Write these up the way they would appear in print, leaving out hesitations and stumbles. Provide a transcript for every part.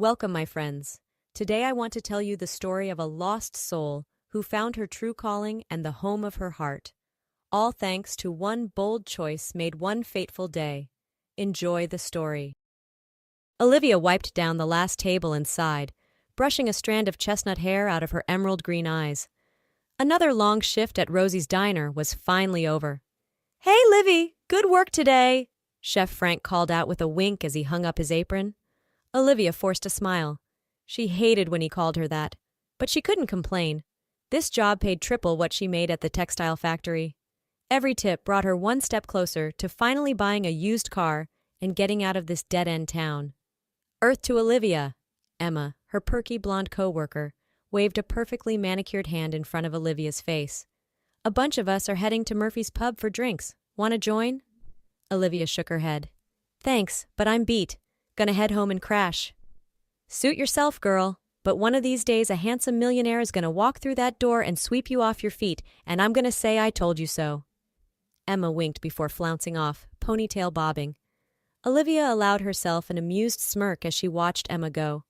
Welcome, my friends. Today I want to tell you the story of a lost soul who found her true calling and the home of her heart. All thanks to one bold choice made one fateful day. Enjoy the story. Olivia wiped down the last table and sighed, brushing a strand of chestnut hair out of her emerald green eyes. Another long shift at Rosie's diner was finally over. "Hey, Livy, good work today," Chef Frank called out with a wink as he hung up his apron. Olivia forced a smile. She hated when he called her that, but she couldn't complain. This job paid triple what she made at the textile factory. Every tip brought her one step closer to finally buying a used car and getting out of this dead-end town. Earth to Olivia. Emma, her perky blonde co-worker, waved a perfectly manicured hand in front of Olivia's face. "A bunch of us are heading to Murphy's Pub for drinks. Want to join?" Olivia shook her head. "Thanks, but I'm beat. Gonna head home and crash." "Suit yourself, girl. But one of these days a handsome millionaire is gonna walk through that door and sweep you off your feet, and I'm gonna say I told you so." Emma winked before flouncing off, ponytail bobbing. Olivia allowed herself an amused smirk as she watched Emma go.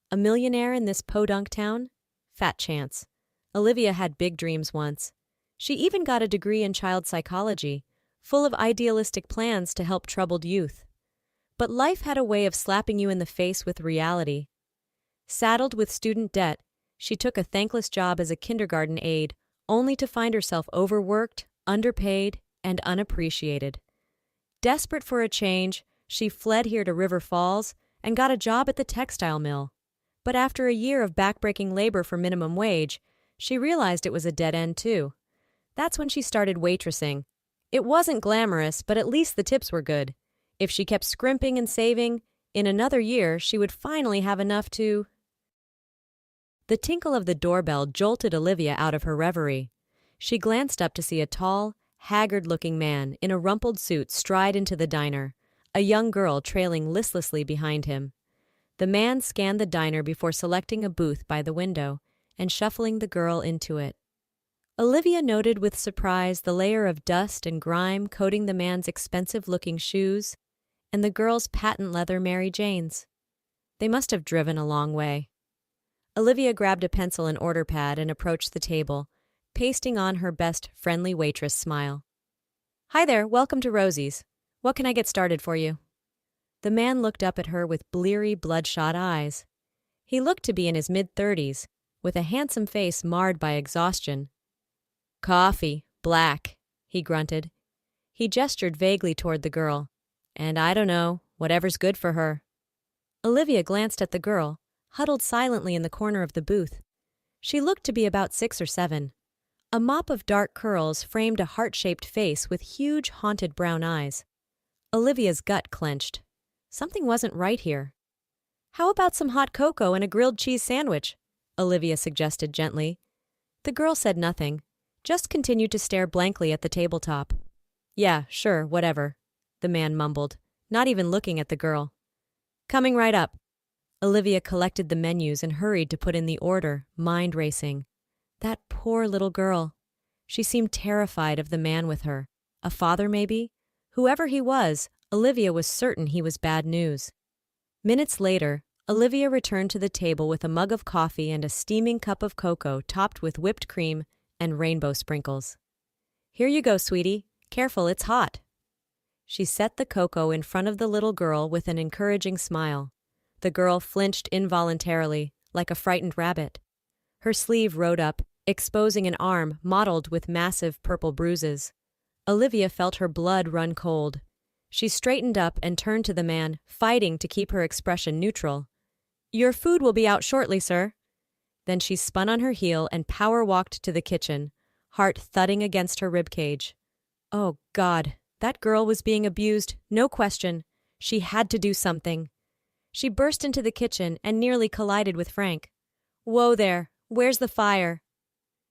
A millionaire in this podunk town? Fat chance. Olivia had big dreams once. She even got a degree in child psychology, full of idealistic plans to help troubled youth. But life had a way of slapping you in the face with reality. Saddled with student debt, she took a thankless job as a kindergarten aide, only to find herself overworked, underpaid, and unappreciated. Desperate for a change, she fled here to River Falls and got a job at the textile mill. But after a year of backbreaking labor for minimum wage, she realized it was a dead end too. That's when she started waitressing. It wasn't glamorous, but at least the tips were good. If she kept scrimping and saving, in another year she would finally have enough to... The tinkle of the doorbell jolted Olivia out of her reverie. She glanced up to see a tall, haggard-looking man in a rumpled suit stride into the diner, a young girl trailing listlessly behind him. The man scanned the diner before selecting a booth by the window and shuffling the girl into it. Olivia noted with surprise the layer of dust and grime coating the man's expensive-looking shoes and the girl's patent leather Mary Janes. They must have driven a long way. Olivia grabbed a pencil and order pad and approached the table, pasting on her best friendly waitress smile. "Hi there, welcome to Rosie's. What can I get started for you?" The man looked up at her with bleary, bloodshot eyes. He looked to be in his mid-30s, with a handsome face marred by exhaustion. "Coffee, black," he grunted. He gestured vaguely toward the girl. "And I don't know, whatever's good for her." Olivia glanced at the girl, huddled silently in the corner of the booth. She looked to be about 6 or 7. A mop of dark curls framed a heart-shaped face with huge, haunted brown eyes. Olivia's gut clenched. Something wasn't right here. "How about some hot cocoa and a grilled cheese sandwich?" Olivia suggested gently. The girl said nothing, just continued to stare blankly at the tabletop. "Yeah, sure, whatever," the man mumbled, not even looking at the girl. "Coming right up." Olivia collected the menus and hurried to put in the order, mind racing. That poor little girl. She seemed terrified of the man with her. A father, maybe? Whoever he was, Olivia was certain he was bad news. Minutes later, Olivia returned to the table with a mug of coffee and a steaming cup of cocoa topped with whipped cream and rainbow sprinkles. "Here you go, sweetie. Careful, it's hot." She set the cocoa in front of the little girl with an encouraging smile. The girl flinched involuntarily, like a frightened rabbit. Her sleeve rode up, exposing an arm mottled with massive purple bruises. Olivia felt her blood run cold. She straightened up and turned to the man, fighting to keep her expression neutral. "Your food will be out shortly, sir." Then she spun on her heel and power-walked to the kitchen, heart thudding against her ribcage. Oh, God, that girl was being abused, no question. She had to do something. She burst into the kitchen and nearly collided with Frank. "Whoa there, where's the fire?"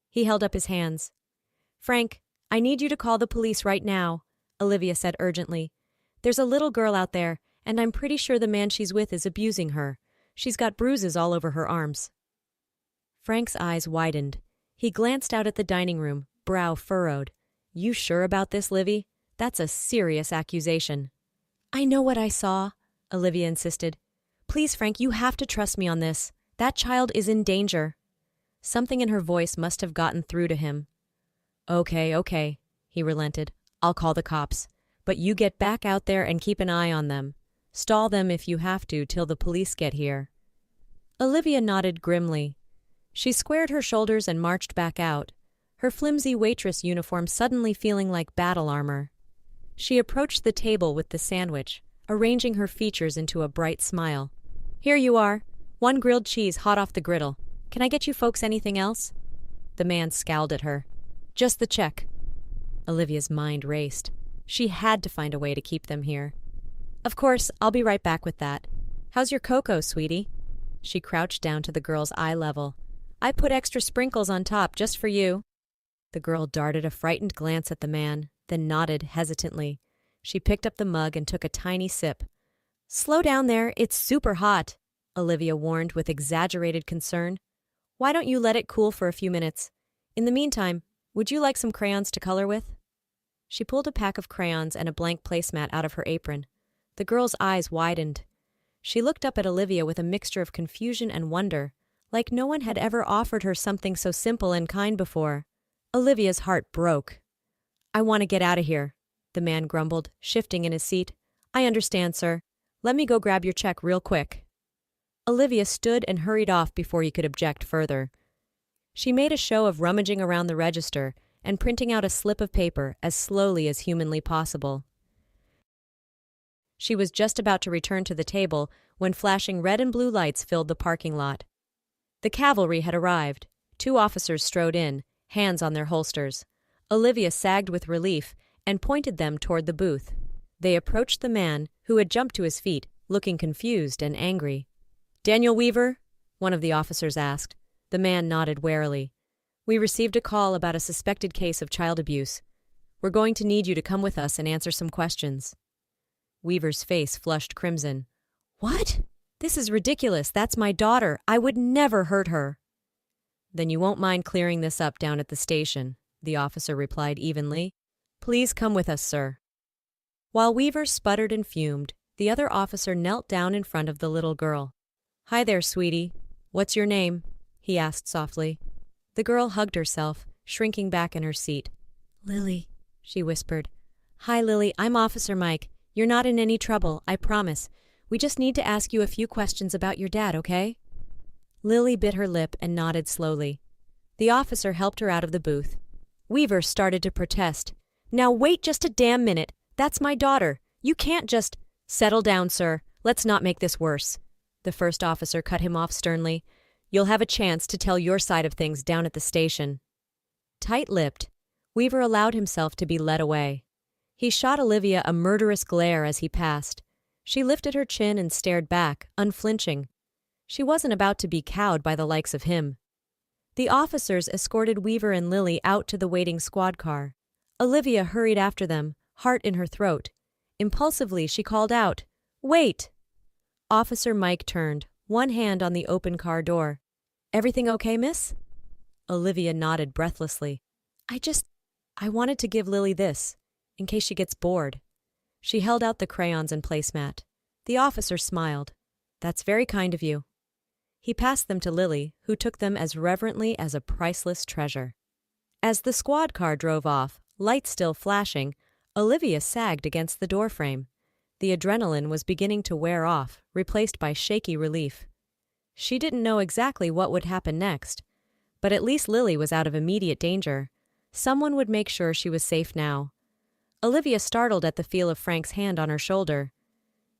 He held up his hands. "Frank, I need you to call the police right now," Olivia said urgently. "There's a little girl out there, and I'm pretty sure the man she's with is abusing her. She's got bruises all over her arms." Frank's eyes widened. He glanced out at the dining room, brow furrowed. "You sure about this, Livy? That's a serious accusation." "I know what I saw," Olivia insisted. Please, Frank, you have to trust me on this. That child is in danger. Something in her voice must have gotten through to him. Okay, he relented. I'll call the cops. But you get back out there and keep an eye on them. Stall them if you have to till the police get here. Olivia nodded grimly. She squared her shoulders and marched back out, her flimsy waitress uniform suddenly feeling like battle armor. She approached the table with the sandwich, arranging her features into a bright smile. Here you are. 1 grilled cheese hot off the griddle. Can I get you folks anything else? The man scowled at her. Just the check. Olivia's mind raced. She had to find a way to keep them here. Of course, I'll be right back with that. How's your cocoa, sweetie? She crouched down to the girl's eye level. I put extra sprinkles on top just for you. The girl darted a frightened glance at the man, then nodded hesitantly. She picked up the mug and took a tiny sip. Slow down there, it's super hot, Olivia warned with exaggerated concern. Why don't you let it cool for a few minutes? In the meantime, would you like some crayons to color with? She pulled a pack of crayons and a blank placemat out of her apron. The girl's eyes widened. She looked up at Olivia with a mixture of confusion and wonder, like no one had ever offered her something so simple and kind before. Olivia's heart broke. I want to get out of here, the man grumbled, shifting in his seat. I understand, sir. Let me go grab your check real quick. Olivia stood and hurried off before he could object further. She made a show of rummaging around the register and printing out a slip of paper as slowly as humanly possible. She was just about to return to the table when flashing red and blue lights filled the parking lot. The cavalry had arrived. 2 officers strode in, hands on their holsters. Olivia sagged with relief and pointed them toward the booth. They approached the man, who had jumped to his feet, looking confused and angry. Daniel Weaver? One of the officers asked. The man nodded warily. We received a call about a suspected case of child abuse. We're going to need you to come with us and answer some questions. Weaver's face flushed crimson. What? This is ridiculous. That's my daughter. I would never hurt her. Then you won't mind clearing this up down at the station, the officer replied evenly. Please come with us, sir. While Weaver sputtered and fumed, the other officer knelt down in front of the little girl. Hi there, sweetie. What's your name? He asked softly. The girl hugged herself, shrinking back in her seat. Lily, she whispered. Hi, Lily. I'm Officer Mike. You're not in any trouble, I promise. We just need to ask you a few questions about your dad, okay? Lily bit her lip and nodded slowly. The officer helped her out of the booth. Weaver started to protest. Now wait just a damn minute. That's my daughter. You can't just— Settle down, sir. Let's not make this worse. The first officer cut him off sternly. You'll have a chance to tell your side of things down at the station. Tight-lipped, Weaver allowed himself to be led away. He shot Olivia a murderous glare as he passed. She lifted her chin and stared back, unflinching. She wasn't about to be cowed by the likes of him. The officers escorted Weaver and Lily out to the waiting squad car. Olivia hurried after them, heart in her throat. Impulsively, she called out, Wait! Officer Mike turned, one hand on the open car door. Everything okay, miss? Olivia nodded breathlessly. I wanted to give Lily this, in case she gets bored. She held out the crayons and placemat. The officer smiled. That's very kind of you. He passed them to Lily, who took them as reverently as a priceless treasure. As the squad car drove off, lights still flashing, Olivia sagged against the doorframe. The adrenaline was beginning to wear off, replaced by shaky relief. She didn't know exactly what would happen next, but at least Lily was out of immediate danger. Someone would make sure she was safe now. Olivia startled at the feel of Frank's hand on her shoulder.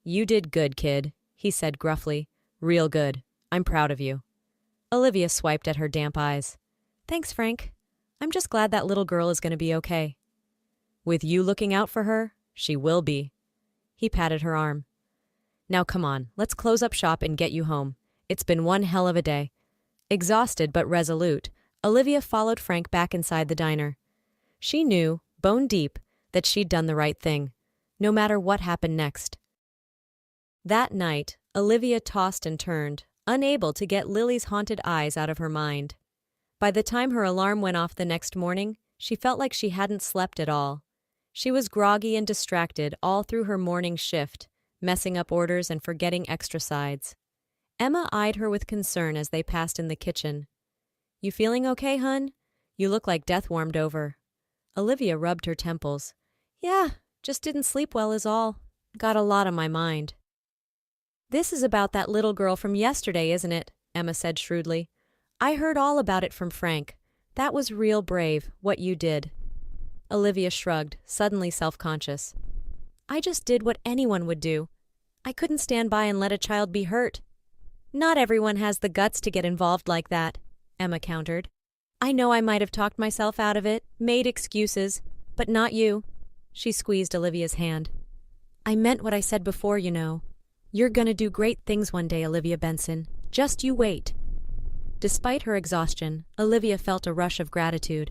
You did good, kid, he said gruffly. Real good. I'm proud of you. Olivia swiped at her damp eyes. Thanks, Frank. I'm just glad that little girl is going to be okay. With you looking out for her, she will be. He patted her arm. Now come on, let's close up shop and get you home. It's been one hell of a day. Exhausted but resolute, Olivia followed Frank back inside the diner. She knew, bone deep, that she'd done the right thing, no matter what happened next. That night, Olivia tossed and turned, unable to get Lily's haunted eyes out of her mind. By the time her alarm went off the next morning, she felt like she hadn't slept at all. She was groggy and distracted all through her morning shift, messing up orders and forgetting extra sides. Emma eyed her with concern as they passed in the kitchen. You feeling okay, hun? You look like death warmed over. Olivia rubbed her temples. Yeah, just didn't sleep well is all. Got a lot on my mind. This is about that little girl from yesterday, isn't it? Emma said shrewdly. I heard all about it from Frank. That was real brave, what you did. Olivia shrugged, suddenly self-conscious. I just did what anyone would do. I couldn't stand by and let a child be hurt. Not everyone has the guts to get involved like that, Emma countered. I know I might have talked myself out of it, made excuses, but not you. She squeezed Olivia's hand. I meant what I said before, you know. You're gonna do great things one day, Olivia Benson. Just you wait. Despite her exhaustion, Olivia felt a rush of gratitude.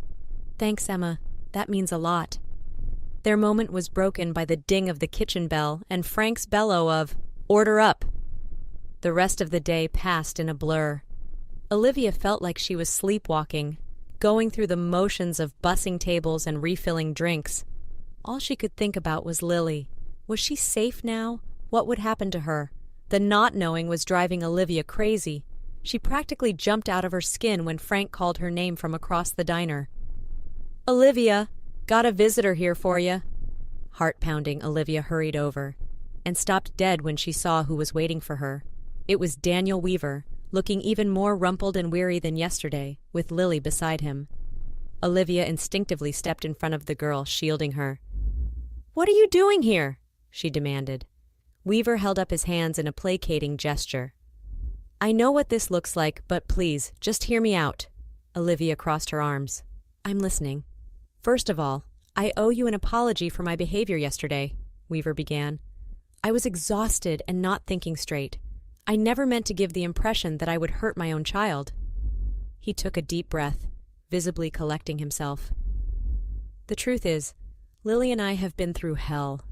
Thanks, Emma. That means a lot. Their moment was broken by the ding of the kitchen bell and Frank's bellow of, Order up! The rest of the day passed in a blur. Olivia felt like she was sleepwalking, going through the motions of bussing tables and refilling drinks. All she could think about was Lily. Was she safe now? What would happen to her? The not knowing was driving Olivia crazy. She practically jumped out of her skin when Frank called her name from across the diner. Olivia, got a visitor here for you. Heart-pounding, Olivia hurried over and stopped dead when she saw who was waiting for her. It was Daniel Weaver, looking even more rumpled and weary than yesterday, with Lily beside him. Olivia instinctively stepped in front of the girl, shielding her. What are you doing here? She demanded. Weaver held up his hands in a placating gesture. I know what this looks like, but please, just hear me out. Olivia crossed her arms. I'm listening. First of all, I owe you an apology for my behavior yesterday, Weaver began. I was exhausted and not thinking straight. I never meant to give the impression that I would hurt my own child. He took a deep breath, visibly collecting himself. The truth is, Lily and I have been through hell.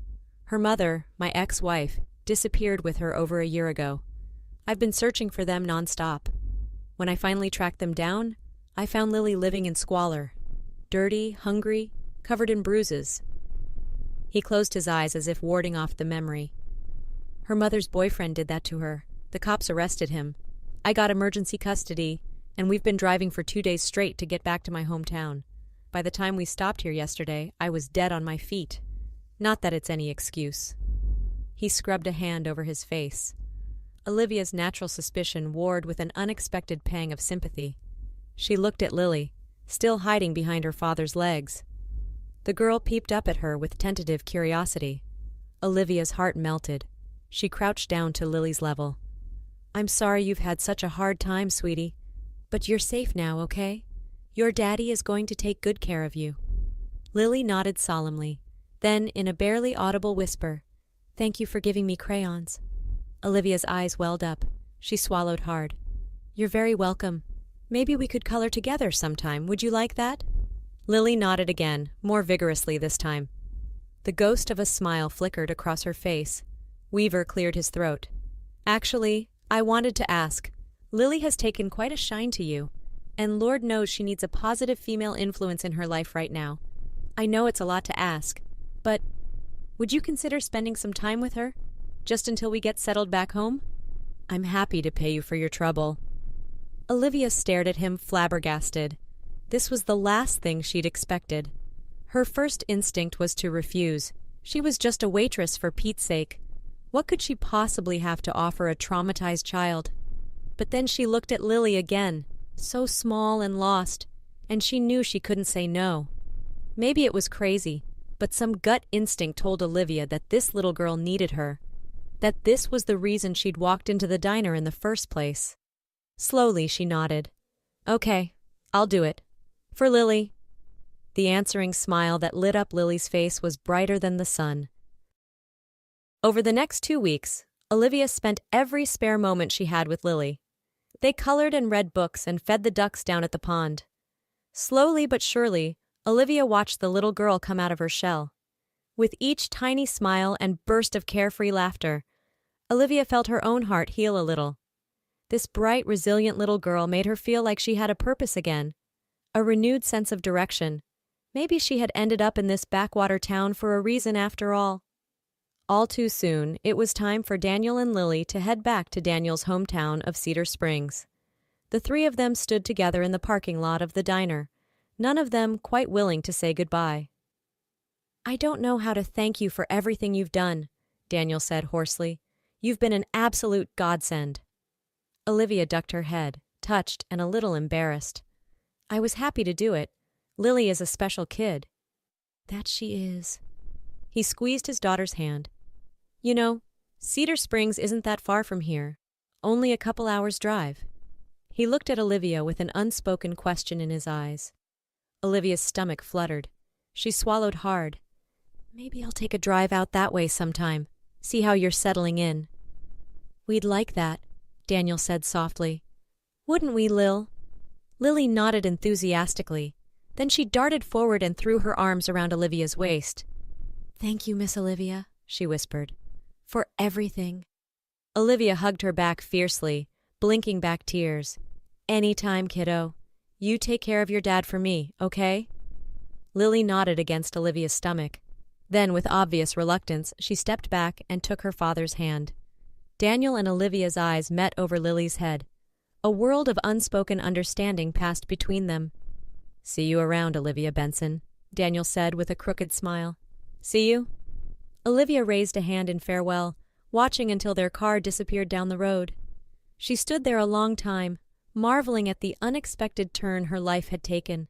Her mother, my ex-wife, disappeared with her over a year ago. I've been searching for them nonstop. When I finally tracked them down, I found Lily living in squalor. Dirty, hungry, covered in bruises. He closed his eyes as if warding off the memory. Her mother's boyfriend did that to her. The cops arrested him. I got emergency custody, and we've been driving for 2 days straight to get back to my hometown. By the time we stopped here yesterday, I was dead on my feet. Not that it's any excuse. He scrubbed a hand over his face. Olivia's natural suspicion warred with an unexpected pang of sympathy. She looked at Lily, still hiding behind her father's legs. The girl peeped up at her with tentative curiosity. Olivia's heart melted. She crouched down to Lily's level. I'm sorry you've had such a hard time, sweetie. But you're safe now, okay? Your daddy is going to take good care of you. Lily nodded solemnly. Then, in a barely audible whisper, Thank you for giving me crayons. Olivia's eyes welled up. She swallowed hard. You're very welcome. Maybe we could color together sometime. Would you like that? Lily nodded again, more vigorously this time. The ghost of a smile flickered across her face. Weaver cleared his throat. Actually, I wanted to ask. Lily has taken quite a shine to you, and Lord knows she needs a positive female influence in her life right now. I know it's a lot to ask, but would you consider spending some time with her? Just until we get settled back home? I'm happy to pay you for your trouble. Olivia stared at him flabbergasted. This was the last thing she'd expected. Her first instinct was to refuse. She was just a waitress for Pete's sake. What could she possibly have to offer a traumatized child? But then she looked at Lily again, so small and lost, and she knew she couldn't say no. Maybe it was crazy, but some gut instinct told Olivia that this little girl needed her, that this was the reason she'd walked into the diner in the first place. Slowly she nodded. Okay, I'll do it. For Lily. The answering smile that lit up Lily's face was brighter than the sun. Over the next 2 weeks, Olivia spent every spare moment she had with Lily. They colored and read books and fed the ducks down at the pond. Slowly but surely, Olivia watched the little girl come out of her shell. With each tiny smile and burst of carefree laughter, Olivia felt her own heart heal a little. This bright, resilient little girl made her feel like she had a purpose again, a renewed sense of direction. Maybe she had ended up in this backwater town for a reason after all. All too soon, it was time for Daniel and Lily to head back to Daniel's hometown of Cedar Springs. The three of them stood together in the parking lot of the diner, none of them quite willing to say goodbye. "I don't know how to thank you for everything you've done," Daniel said hoarsely. "You've been an absolute godsend." Olivia ducked her head, touched and a little embarrassed. "I was happy to do it. Lily is a special kid." "That she is." He squeezed his daughter's hand. "You know, Cedar Springs isn't that far from here. Only a couple hours' drive." He looked at Olivia with an unspoken question in his eyes. Olivia's stomach fluttered. She swallowed hard. "Maybe I'll take a drive out that way sometime. See how you're settling in." "We'd like that," Daniel said softly. "Wouldn't we, Lil?" Lily nodded enthusiastically. Then she darted forward and threw her arms around Olivia's waist. "Thank you, Miss Olivia," she whispered, "for everything." Olivia hugged her back fiercely, blinking back tears. "Anytime, kiddo. You take care of your dad for me, okay?" Lily nodded against Olivia's stomach. Then, with obvious reluctance, she stepped back and took her father's hand. Daniel and Olivia's eyes met over Lily's head. A world of unspoken understanding passed between them. "See you around, Olivia Benson," Daniel said with a crooked smile. "See you?" Olivia raised a hand in farewell, watching until their car disappeared down the road. She stood there a long time, marveling at the unexpected turn her life had taken.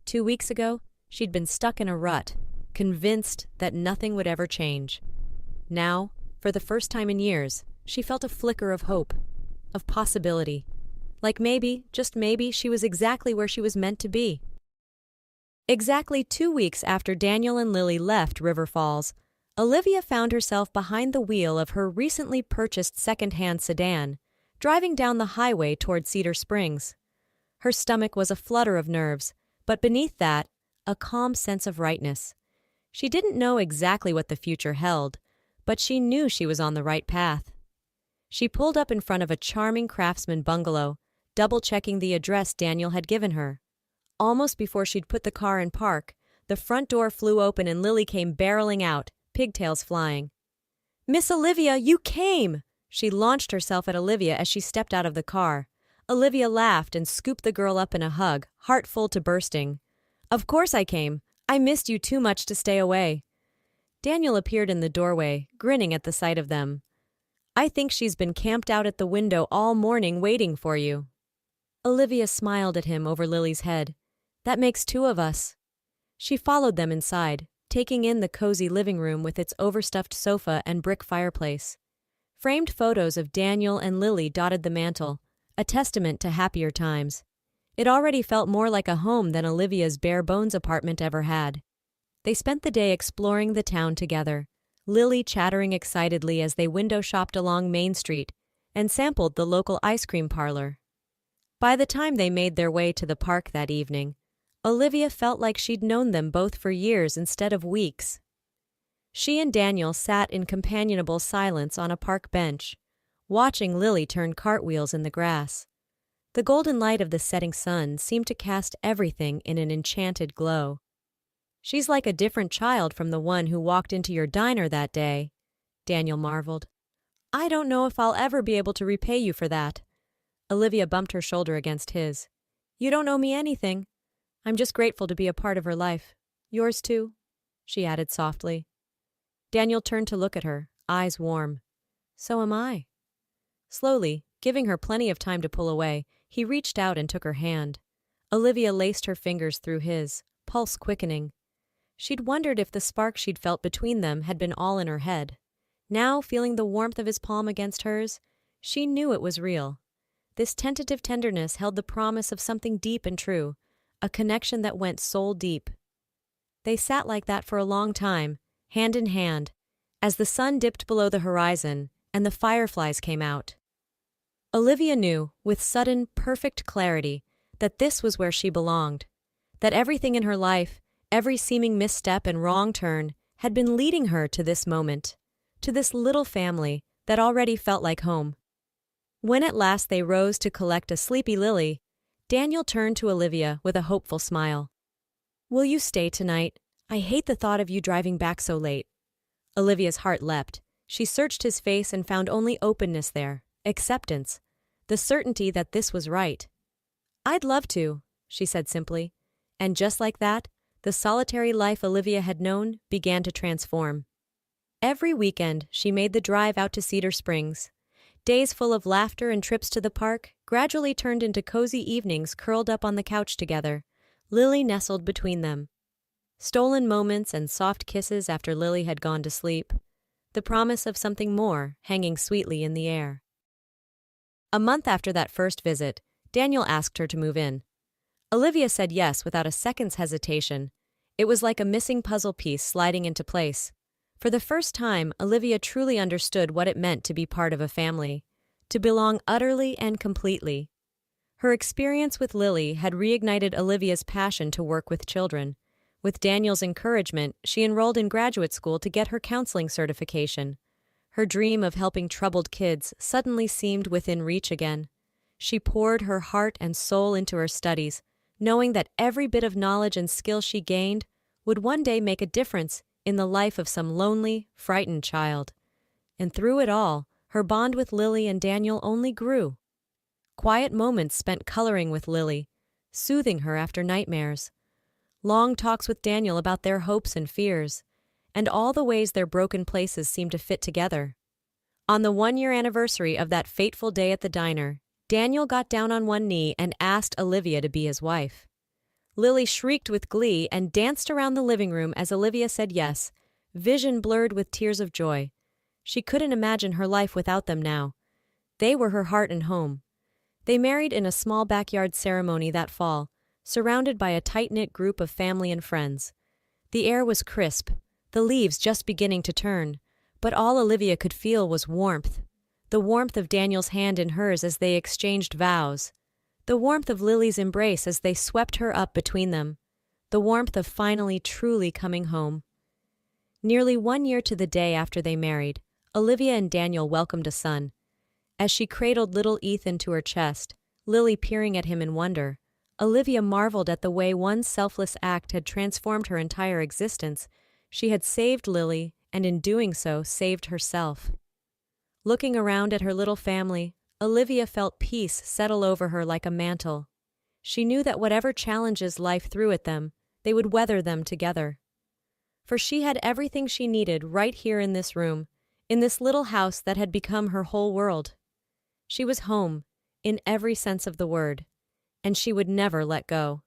2 weeks ago, she'd been stuck in a rut, convinced that nothing would ever change. Now, for the first time in years, she felt a flicker of hope, of possibility. Like maybe, just maybe, she was exactly where she was meant to be. Exactly 2 weeks after Daniel and Lily left River Falls, Olivia found herself behind the wheel of her recently purchased second-hand sedan, driving down the highway toward Cedar Springs. Her stomach was a flutter of nerves, but beneath that, a calm sense of rightness. She didn't know exactly what the future held, but she knew she was on the right path. She pulled up in front of a charming craftsman bungalow, double-checking the address Daniel had given her. Almost before she'd put the car in park, the front door flew open and Lily came barreling out, pigtails flying. "Miss Olivia, you came!" She launched herself at Olivia as she stepped out of the car. Olivia laughed and scooped the girl up in a hug, heart full to bursting. "Of course I came. I missed you too much to stay away." Daniel appeared in the doorway, grinning at the sight of them. "I think she's been camped out at the window all morning waiting for you." Olivia smiled at him over Lily's head. "That makes 2 of us." She followed them inside, taking in the cozy living room with its overstuffed sofa and brick fireplace. Framed photos of Daniel and Lily dotted the mantel, a testament to happier times. It already felt more like a home than Olivia's bare-bones apartment ever had. They spent the day exploring the town together, Lily chattering excitedly as they window-shopped along Main Street and sampled the local ice cream parlor. By the time they made their way to the park that evening, Olivia felt like she'd known them both for years instead of weeks. She and Daniel sat in companionable silence on a park bench, watching Lily turn cartwheels in the grass. The golden light of the setting sun seemed to cast everything in an enchanted glow. "She's like a different child from the one who walked into your diner that day," Daniel marveled. "I don't know if I'll ever be able to repay you for that." Olivia bumped her shoulder against his. "You don't owe me anything. I'm just grateful to be a part of her life. Yours too," she added softly. Daniel turned to look at her, eyes warm. "So am I." Slowly, giving her plenty of time to pull away, he reached out and took her hand. Olivia laced her fingers through his, pulse quickening. She'd wondered if the spark she'd felt between them had been all in her head. Now, feeling the warmth of his palm against hers, she knew it was real. This tentative tenderness held the promise of something deep and true, a connection that went soul deep. They sat like that for a long time, hand in hand, as the sun dipped below the horizon and the fireflies came out. Olivia knew, with sudden, perfect clarity, that this was where she belonged, that everything in her life, every seeming misstep and wrong turn, had been leading her to this moment, to this little family that already felt like home. When at last they rose to collect a sleepy Lily, Daniel turned to Olivia with a hopeful smile. "Will you stay tonight? I hate the thought of you driving back so late." Olivia's heart leapt. She searched his face and found only openness there, acceptance, the certainty that this was right. "I'd love to," she said simply. And just like that, the solitary life Olivia had known began to transform. Every weekend, she made the drive out to Cedar Springs. Days full of laughter and trips to the park gradually turned into cozy evenings curled up on the couch together, Lily nestled between them. Stolen moments and soft kisses after Lily had gone to sleep. The promise of something more hanging sweetly in the air. A month after that first visit, Daniel asked her to move in. Olivia said yes without a second's hesitation. It was like a missing puzzle piece sliding into place. For the first time, Olivia truly understood what it meant to be part of a family, to belong utterly and completely. Her experience with Lily had reignited Olivia's passion to work with children. With Daniel's encouragement, she enrolled in graduate school to get her counseling certification. Her dream of helping troubled kids suddenly seemed within reach again. She poured her heart and soul into her studies, knowing that every bit of knowledge and skill she gained would one day make a difference in the life of some lonely, frightened child. And through it all, her bond with Lily and Daniel only grew. Quiet moments spent coloring with Lily, soothing her after nightmares. Long talks with Daniel about their hopes and fears, and all the ways their broken places seemed to fit together. On the 1-year anniversary of that fateful day at the diner, Daniel got down on one knee and asked Olivia to be his wife. Lily shrieked with glee and danced around the living room as Olivia said yes, vision blurred with tears of joy. She couldn't imagine her life without them now. They were her heart and home. They married in a small backyard ceremony that fall, surrounded by a tight-knit group of family and friends. The air was crisp, the leaves just beginning to turn, but all Olivia could feel was warmth. The warmth of Daniel's hand in hers as they exchanged vows. The warmth of Lily's embrace as they swept her up between them. The warmth of finally truly coming home. Nearly 1 year to the day after they married, Olivia and Daniel welcomed a son. As she cradled little Ethan to her chest, Lily peering at him in wonder, Olivia marveled at the way one selfless act had transformed her entire existence. She had saved Lily, and in doing so, saved herself. Looking around at her little family, Olivia felt peace settle over her like a mantle. She knew that whatever challenges life threw at them, they would weather them together. For she had everything she needed right here in this room, in this little house that had become her whole world. She was home, in every sense of the word, and she would never let go.